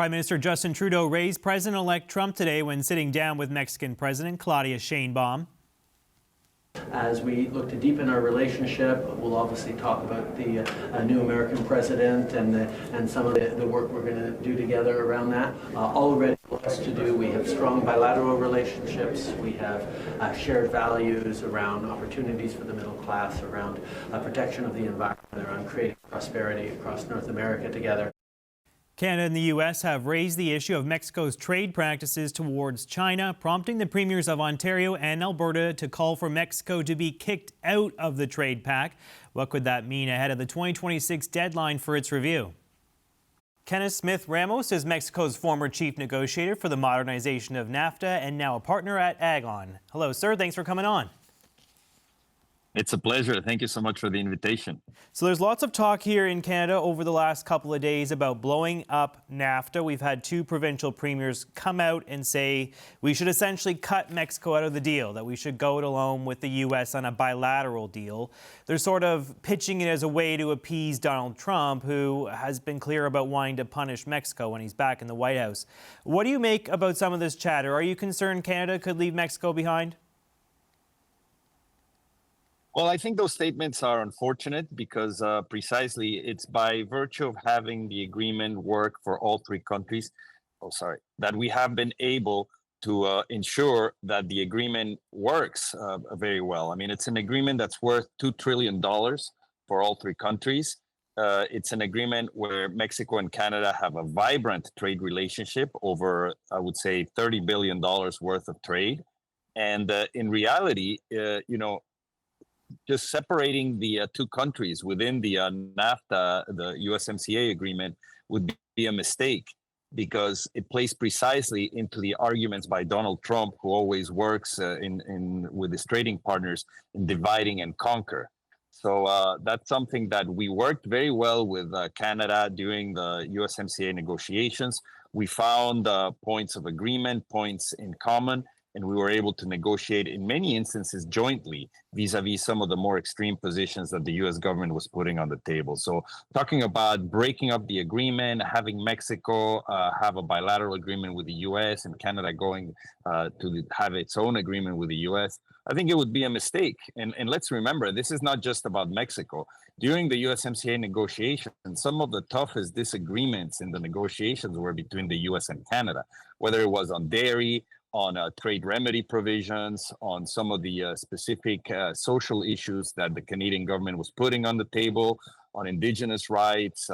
Prime Minister Justin Trudeau raised President-elect Trump today when sitting down with Mexican President Claudia Sheinbaum. As we look to deepen our relationship, we'll obviously talk about the new American president and some of the work we're going to do together around that. Already lots to do. We have strong bilateral relationships. We have shared values around opportunities for the middle class, around protection of the environment, around creating prosperity across North America together. Canada and the U.S. have raised the issue of Mexico's trade practices towards China, prompting the premiers of Ontario and Alberta to call for Mexico to be kicked out of the trade pact. What could that mean ahead of the 2026 deadline for its review? Kenneth Smith Ramos is Mexico's former chief negotiator for the modernization of NAFTA and now a partner at Agon. Hello, sir. Thanks for coming on. It's a pleasure. Thank you so much for the invitation. So there's lots of talk here in Canada over the last couple of days about blowing up NAFTA. We've had two provincial premiers come out and say we should essentially cut Mexico out of the deal, that we should go it alone with the U.S. on a bilateral deal. They're sort of pitching it as a way to appease Donald Trump, who has been clear about wanting to punish Mexico when he's back in the White House. What do you make about some of this chatter? Are you concerned Canada could leave Mexico behind? Well, I think those statements are unfortunate because precisely it's by virtue of having the agreement work for all three countries, that we have been able to ensure that the agreement works very well. I mean, it's an agreement that's worth $2 trillion for all three countries. It's an agreement where Mexico and Canada have a vibrant trade relationship over, I would say, $30 billion worth of trade. And in reality, just separating the two countries within the NAFTA, the USMCA agreement, would be a mistake because it plays precisely into the arguments by Donald Trump, who always works with his trading partners in dividing and conquer. So that's something that we worked very well with Canada during the USMCA negotiations. We found points of agreement, points in common, and we were able to negotiate in many instances jointly vis-a-vis some of the more extreme positions that the U.S. government was putting on the table. So talking about breaking up the agreement, having Mexico have a bilateral agreement with the U.S. and Canada going to have its own agreement with the U.S., I think it would be a mistake. And let's remember, this is not just about Mexico. During the USMCA negotiations, some of the toughest disagreements in the negotiations were between the U.S. and Canada, whether it was on dairy, on trade remedy provisions, on some of the specific social issues that the Canadian government was putting on the table, on Indigenous rights,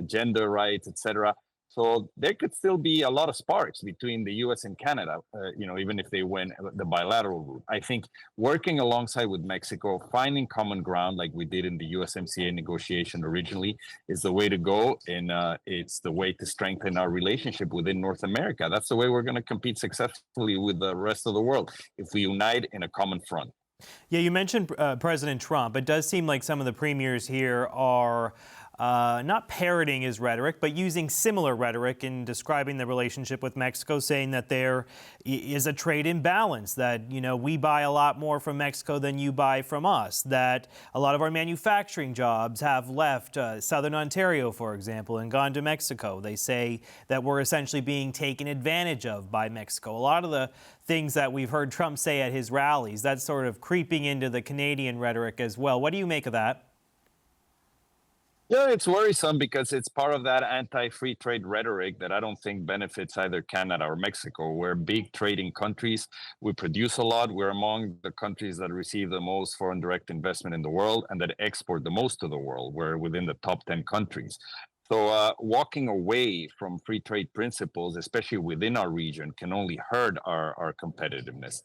gender rights, etc. So there could still be a lot of sparks between the U.S. and Canada, even if they went the bilateral route. I think working alongside with Mexico, finding common ground like we did in the USMCA negotiation originally is the way to go. And it's the way to strengthen our relationship within North America. That's the way we're going to compete successfully with the rest of the world, if we unite in a common front. Yeah, you mentioned President Trump. It does seem like some of the premiers here are not parroting his rhetoric, but using similar rhetoric in describing the relationship with Mexico, saying that there is a trade imbalance, that, we buy a lot more from Mexico than you buy from us, that a lot of our manufacturing jobs have left Southern Ontario, for example, and gone to Mexico. They say that we're essentially being taken advantage of by Mexico. A lot of the things that we've heard Trump say at his rallies, that's sort of creeping into the Canadian rhetoric as well. What do you make of that? Yeah, it's worrisome because it's part of that anti-free trade rhetoric that I don't think benefits either Canada or Mexico. We're big trading countries. We produce a lot. We're among the countries that receive the most foreign direct investment in the world and that export the most to the world. We're within the top 10 countries. So walking away from free trade principles, especially within our region, can only hurt our competitiveness.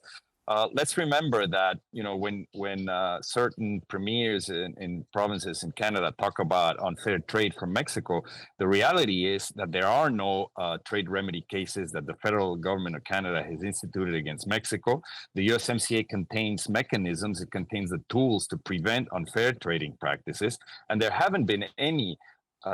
Let's remember that, when certain premiers in provinces in Canada talk about unfair trade from Mexico, the reality is that there are no trade remedy cases that the federal government of Canada has instituted against Mexico. The USMCA contains mechanisms, it contains the tools to prevent unfair trading practices, and there haven't been any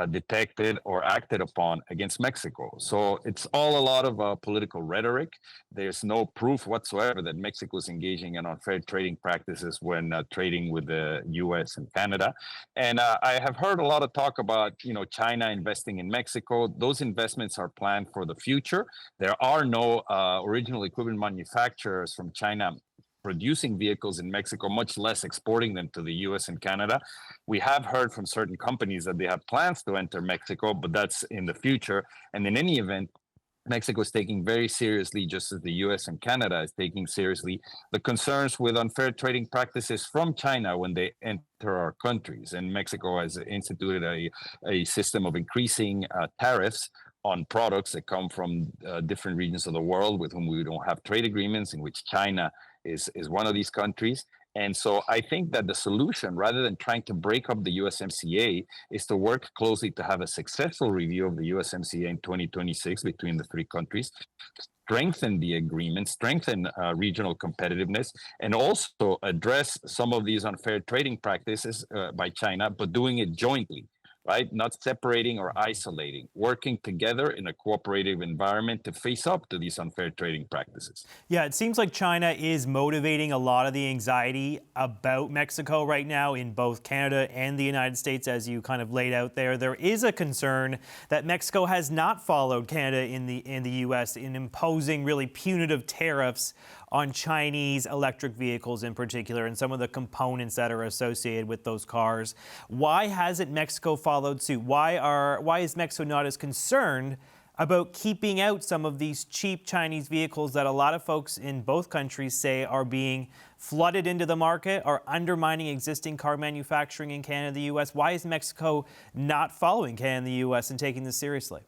detected or acted upon against Mexico. So it's all a lot of political rhetoric. There's no proof whatsoever that Mexico is engaging in unfair trading practices when trading with the U.S. and Canada. And I have heard a lot of talk about, China investing in Mexico. Those investments are planned for the future. There are no original equipment manufacturers from China producing vehicles in Mexico, much less exporting them to the US and Canada. We have heard from certain companies that they have plans to enter Mexico, but that's in the future. And in any event, Mexico is taking very seriously, just as the US and Canada is taking seriously, the concerns with unfair trading practices from China when they enter our countries. And Mexico has instituted a system of increasing tariffs on products that come from different regions of the world with whom we don't have trade agreements, in which China is one of these countries. And so I think that the solution, rather than trying to break up the USMCA, is to work closely to have a successful review of the USMCA in 2026 between the three countries, strengthen the agreement, strengthen regional competitiveness, and also address some of these unfair trading practices by China, but doing it jointly. Right? Not separating or isolating, working together in a cooperative environment to face up to these unfair trading practices. Yeah, it seems like China is motivating a lot of the anxiety about Mexico right now in both Canada and the United States, as you kind of laid out there. There is a concern that Mexico has not followed Canada in the U.S. in imposing really punitive tariffs on Chinese electric vehicles in particular and some of the components that are associated with those cars. Why hasn't Mexico followed suit? Why is Mexico not as concerned about keeping out some of these cheap Chinese vehicles that a lot of folks in both countries say are being flooded into the market, are undermining existing car manufacturing in Canada and the U.S.? Why is Mexico not following Canada and the U.S. and taking this seriously?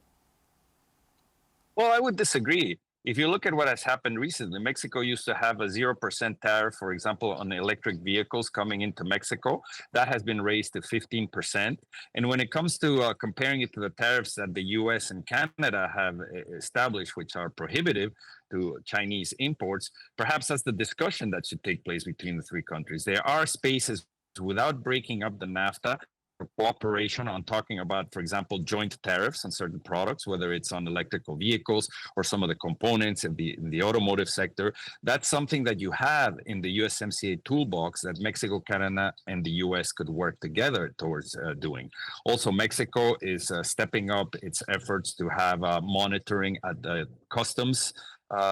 Well, I would disagree. If you look at what has happened recently, Mexico used to have a 0% tariff, for example, on electric vehicles coming into Mexico. That has been raised to 15%. And when it comes to comparing it to the tariffs that the US and Canada have established, which are prohibitive to Chinese imports, perhaps that's the discussion that should take place between the three countries. There are spaces without breaking up the NAFTA for cooperation on talking about, for example, joint tariffs on certain products, whether it's on electrical vehicles or some of the components in the automotive sector. That's something that you have in the USMCA toolbox that Mexico, Canada, and the US could work together towards doing. Also, Mexico is stepping up its efforts to have monitoring at the customs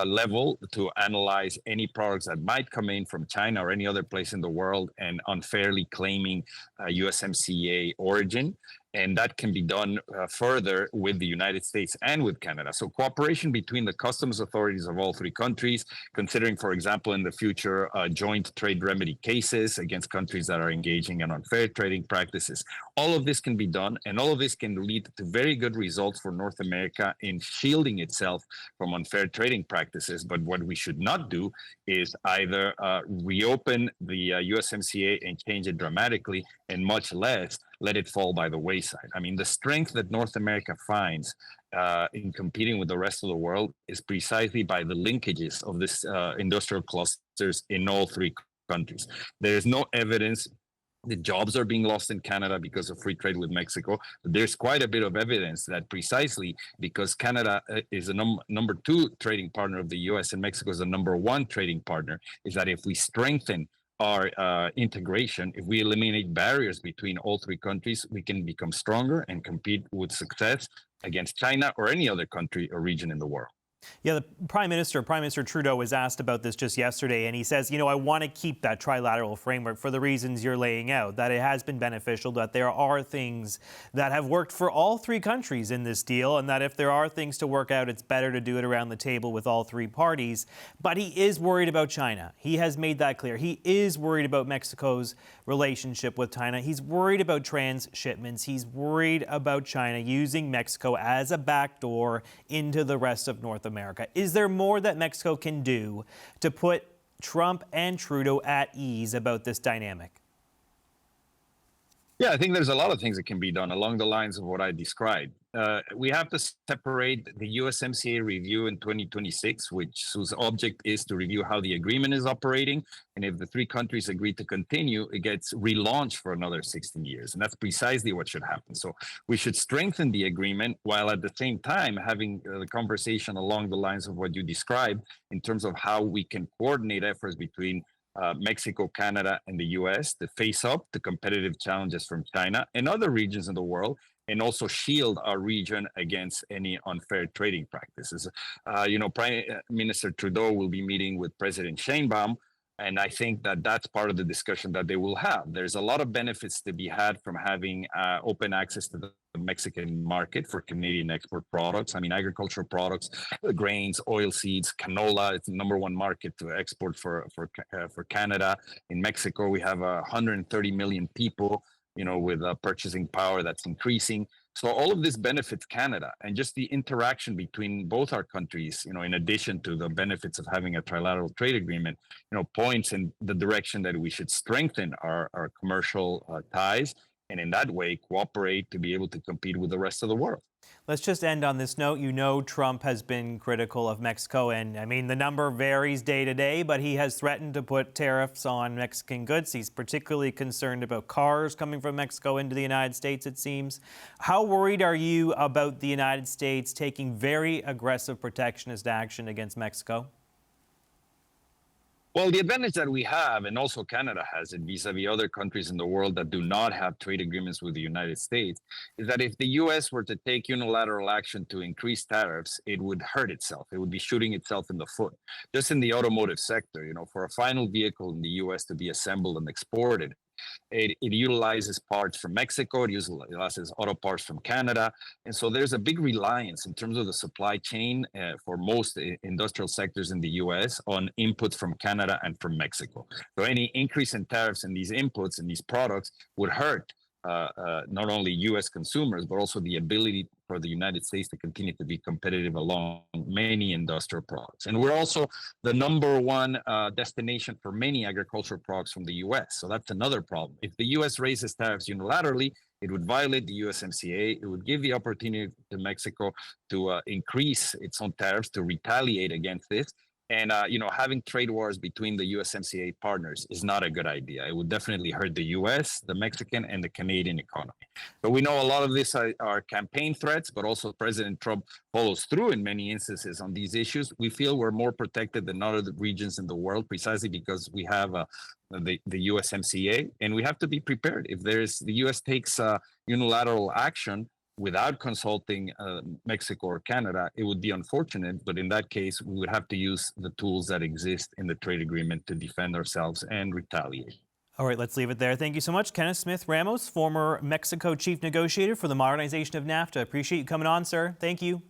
level to analyze any products that might come in from China or any other place in the world and unfairly claiming USMCA origin. And that can be done further with the United States and with Canada. So cooperation between the customs authorities of all three countries, considering, for example, in the future, joint trade remedy cases against countries that are engaging in unfair trading practices. All of this can be done, and all of this can lead to very good results for North America in shielding itself from unfair trading practices. But what we should not do is either reopen the USMCA and change it dramatically, and much less let it fall by the wayside. I mean, the strength that North America finds in competing with the rest of the world is precisely by the linkages of this industrial clusters in all three countries. There is no evidence that jobs are being lost in Canada because of free trade with Mexico. There's quite a bit of evidence that precisely because Canada is a number two trading partner of the US and Mexico is the number one trading partner, is that if we strengthen our integration, if we eliminate barriers between all three countries, we can become stronger and compete with success against China or any other country or region in the world. Yeah, the Prime Minister Trudeau was asked about this just yesterday, and he says, I want to keep that trilateral framework for the reasons you're laying out, that it has been beneficial, that there are things that have worked for all three countries in this deal, and that if there are things to work out, it's better to do it around the table with all three parties. But he is worried about China. He has made that clear. He is worried about Mexico's relationship with China. He's worried about transshipments. He's worried about China using Mexico as a backdoor into the rest of North America. Is there more that Mexico can do to put Trump and Trudeau at ease about this dynamic? Yeah, I think there's a lot of things that can be done along the lines of what I described. We have to separate the USMCA review in 2026, whose object is to review how the agreement is operating. And if the three countries agree to continue, it gets relaunched for another 16 years. And that's precisely what should happen. So we should strengthen the agreement while at the same time having the conversation along the lines of what you described in terms of how we can coordinate efforts between Mexico, Canada, and the US to face up to competitive challenges from China and other regions in the world, and also shield our region against any unfair trading practices. Prime Minister Trudeau will be meeting with President Sheinbaum, and I think that that's part of the discussion that they will have. There's a lot of benefits to be had from having open access to the Mexican market for Canadian export products. I mean, agricultural products, grains, oil seeds, canola. It's the #1 market to export for Canada. In Mexico, we have 130 million people, with purchasing power that's increasing. So all of this benefits Canada, and just the interaction between both our countries, in addition to the benefits of having a trilateral trade agreement, points in the direction that we should strengthen our commercial ties, and in that way cooperate to be able to compete with the rest of the world. Let's just end on this note. Trump has been critical of Mexico, and I mean, the number varies day to day, but he has threatened to put tariffs on Mexican goods. He's particularly concerned about cars coming from Mexico into the United States, it seems. How worried are you about the United States taking very aggressive protectionist action against Mexico? Well, the advantage that we have, and also Canada has it vis-a-vis other countries in the world that do not have trade agreements with the United States, is that if the US were to take unilateral action to increase tariffs, it would hurt itself. It would be shooting itself in the foot. Just in the automotive sector, for a final vehicle in the US to be assembled and exported, it utilizes parts from Mexico, it utilizes auto parts from Canada. And so there's a big reliance in terms of the supply chain for most industrial sectors in the US on inputs from Canada and from Mexico. So any increase in tariffs in these inputs and these products would hurt not only US consumers, but also the ability for the United States to continue to be competitive along many industrial products. And we're also the #1 destination for many agricultural products from the US. So that's another problem. If the US raises tariffs unilaterally, it would violate the USMCA. It would give the opportunity to Mexico to increase its own tariffs, to retaliate against this. And, having trade wars between the USMCA partners is not a good idea. It would definitely hurt the US, the Mexican, and the Canadian economy. But we know a lot of these are campaign threats, but also President Trump follows through in many instances on these issues. We feel we're more protected than other regions in the world precisely because we have the USMCA, and we have to be prepared. If the US takes unilateral action without consulting Mexico or Canada, it would be unfortunate. But in that case, we would have to use the tools that exist in the trade agreement to defend ourselves and retaliate. All right, let's leave it there. Thank you so much, Kenneth Smith Ramos, former Mexico chief negotiator for the modernization of NAFTA. Appreciate you coming on, sir. Thank you.